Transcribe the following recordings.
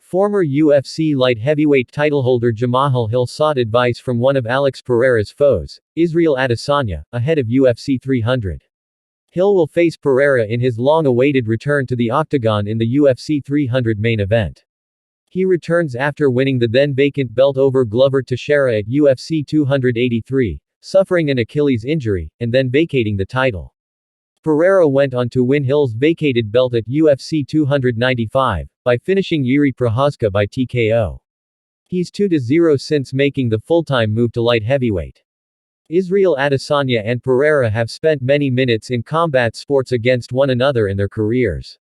Former UFC light heavyweight titleholder Jamahal Hill sought advice from one of Alex Pereira's foes, Israel Adesanya, ahead of UFC 300. Hill will face Pereira in his long-awaited return to the Octagon in the UFC 300 main event. He returns after winning the then-vacant belt over Glover Teixeira at UFC 283, suffering an Achilles injury, and then vacating the title. Pereira went on to win Hill's vacated belt at UFC 295, by finishing Jiří Procházka by TKO. He's 2-0 since making the full-time move to light heavyweight. Israel Adesanya and Pereira have spent many minutes in combat sports against one another in their careers.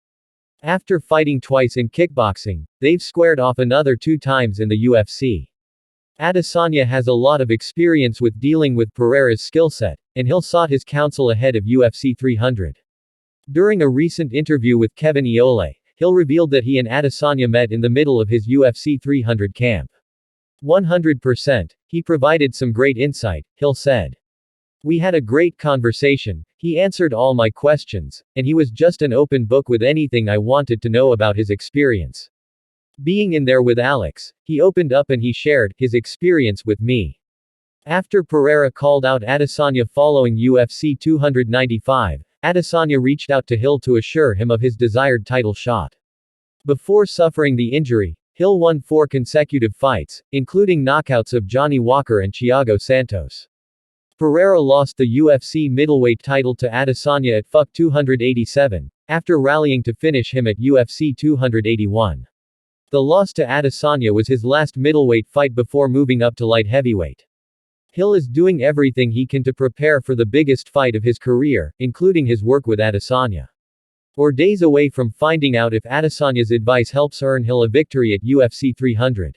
After fighting twice in kickboxing, they've squared off another 2 times in the UFC. Adesanya has a lot of experience with dealing with Pereira's skill set, and Hill sought his counsel ahead of UFC 300. During a recent interview with Kevin Iole, Hill revealed that he and Adesanya met in the middle of his UFC 300 camp. 100%. He provided some great insight, Hill said. We had a great conversation, he answered all my questions, and he was just an open book with anything I wanted to know about his experience. Being in there with Alex, he opened up and he shared his experience with me. After Pereira called out Adesanya following UFC 295, Adesanya reached out to Hill to assure him of his desired title shot. Before suffering the injury, Hill won 4 consecutive fights, including knockouts of Johnny Walker and Thiago Santos. Pereira lost the UFC middleweight title to Adesanya at UFC 287, after rallying to finish him at UFC 281. The loss to Adesanya was his last middleweight fight before moving up to light heavyweight. Hill is doing everything he can to prepare for the biggest fight of his career, including his work with Adesanya. We're days away from finding out if Adesanya's advice helps earn Hill a victory at UFC 300.